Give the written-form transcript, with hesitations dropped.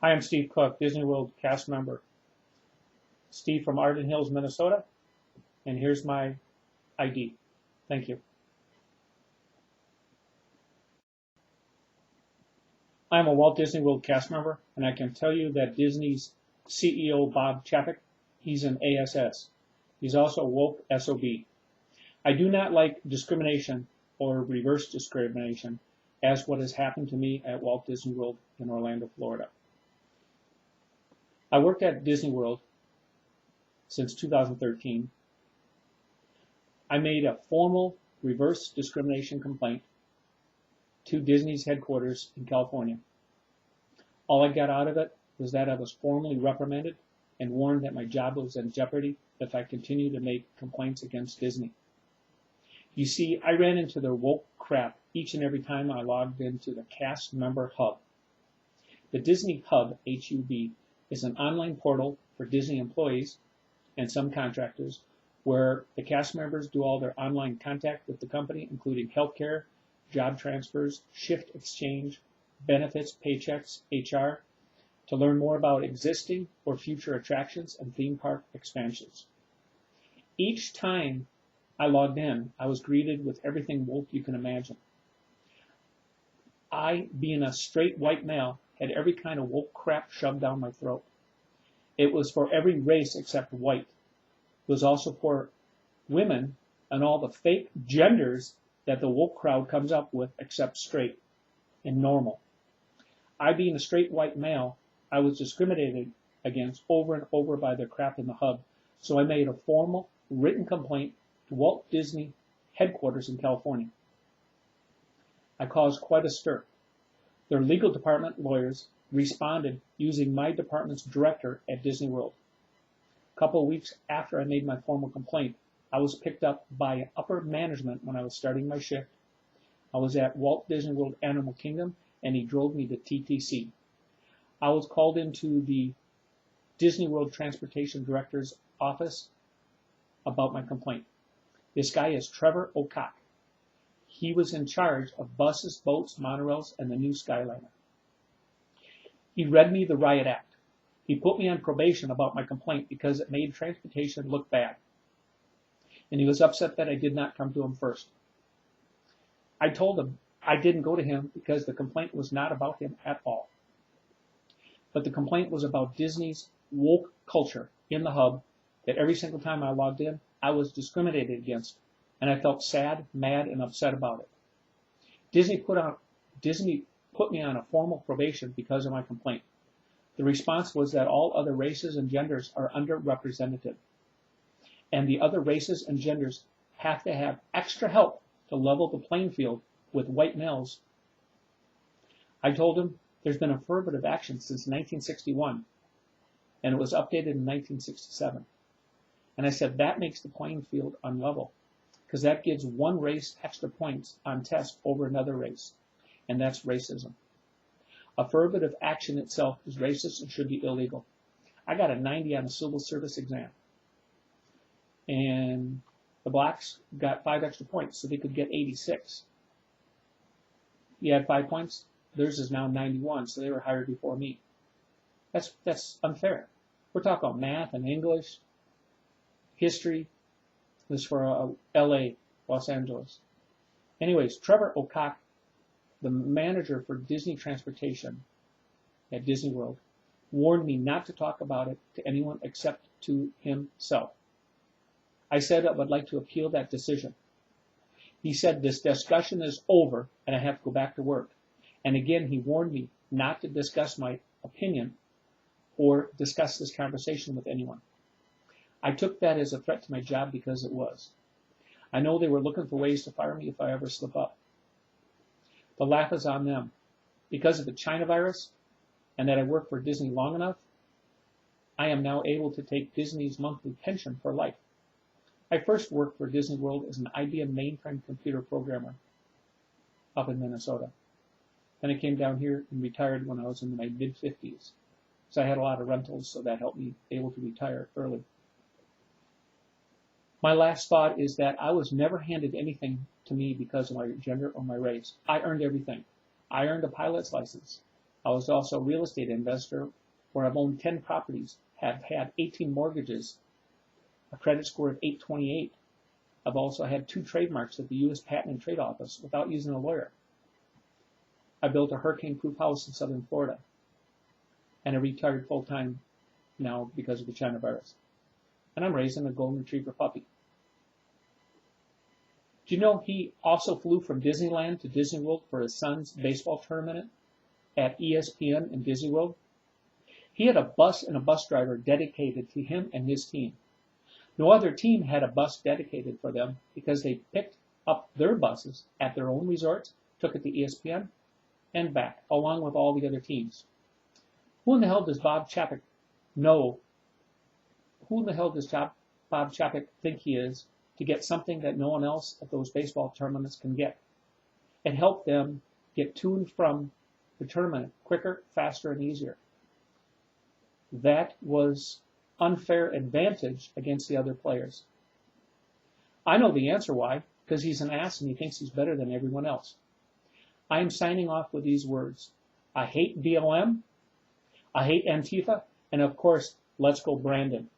Hi, I'm Steve Cook, Disney World cast member. Steve from Arden Hills, Minnesota, and here's my ID. Thank you. I'm a Walt Disney World cast member, and I can tell you that Disney's CEO Bob Chapek, he's an ASS. He's also a woke SOB. I do not like discrimination or reverse discrimination as what has happened to me at Walt Disney World in Orlando, Florida. I worked at Disney World since 2013. I made a formal reverse discrimination complaint to Disney's headquarters in California. All I got out of it was that I was formally reprimanded and warned that my job was in jeopardy if I continued to make complaints against Disney. You see, I ran into their woke crap each and every time I logged into the cast member hub. The Disney Hub, HUB, is an online portal for Disney employees and some contractors where the cast members do all their online contact with the company, including healthcare, job transfers, shift exchange, benefits, paychecks, HR, to learn more about existing or future attractions and theme park expansions. Each time I logged in, I was greeted with everything woke you can imagine. I, being a straight white male, had every kind of woke crap shoved down my throat. It was for every race except white. It was also for women and all the fake genders that the woke crowd comes up with except straight and normal. I, being a straight white male, I was discriminated against over and over by their crap in the hub, so I made a formal written complaint to Walt Disney headquarters in California. I caused quite a stir. Their legal department lawyers responded using my department's director at Disney World. A couple of weeks after I made my formal complaint, I was picked up by upper management when I was starting my shift. I was at Walt Disney World Animal Kingdom, and he drove me to TTC. I was called into the Disney World Transportation Director's office about my complaint. This guy is Trevor O'Cock. He was in charge of buses, boats, monorails, and the new Skyliner. He read me the riot act. He put me on probation about my complaint because it made transportation look bad. And he was upset that I did not come to him first. I told him I didn't go to him because the complaint was not about him at all. But the complaint was about Disney's woke culture in the hub, that every single time I logged in, I was discriminated against, and I felt sad, mad, and upset about it. Disney put me on a formal probation because of my complaint. The response was that all other races and genders are underrepresented, and the other races and genders have to have extra help to level the playing field with white males. I told him there's been affirmative action since 1961, and it was updated in 1967. And I said that makes the playing field unlevel, because that gives one race extra points on tests over another race, and that's racism. Affirmative action itself is racist and should be illegal. I got a 90 on a civil service exam, and the blacks got 5 extra points, so they could get 86. You had 5 points. Theirs is now 91, so they were hired before me. That's unfair. We're talking about math and English, history. This is for LA, Los Angeles. Anyways, Trevor O'Cock, the manager for Disney Transportation at Disney World, warned me not to talk about it to anyone except to himself. I said I would like to appeal that decision. He said this discussion is over and I have to go back to work. And again, he warned me not to discuss my opinion or discuss this conversation with anyone. I took that as a threat to my job because it was. I know they were looking for ways to fire me if I ever slip up. The laugh is on them. Because of the China virus and that I worked for Disney long enough, I am now able to take Disney's monthly pension for life. I first worked for Disney World as an IBM mainframe computer programmer up in Minnesota. Then I came down here and retired when I was in my mid-50s. So I had a lot of rentals, so that helped me able to retire early. My last thought is that I was never handed anything to me because of my gender or my race. I earned everything. I earned a pilot's license. I was also a real estate investor where I've owned 10 properties, have had 18 mortgages, a credit score of 828. I've also had 2 trademarks at the U.S. Patent and Trade Office without using a lawyer. I built a hurricane-proof house in southern Florida, and I retired full-time now because of the China virus. And I'm raising a golden retriever puppy. Do you know he also flew from Disneyland to Disney World for his son's baseball tournament at ESPN in Disney World? He had a bus and a bus driver dedicated to him and his team. No other team had a bus dedicated for them because they picked up their buses at their own resorts, took it to ESPN, and back, along with all the other teams. Who in the hell does Bob Chapek know? Who in the hell does Bob Chapek think he is to get something that no one else at those baseball tournaments can get? It helped them get to and from the tournament quicker, faster, and easier. That was unfair advantage against the other players. I know the answer why, because he's an ass and he thinks he's better than everyone else. I am signing off with these words. I hate BLM, I hate Antifa, and of course, let's go Brandon.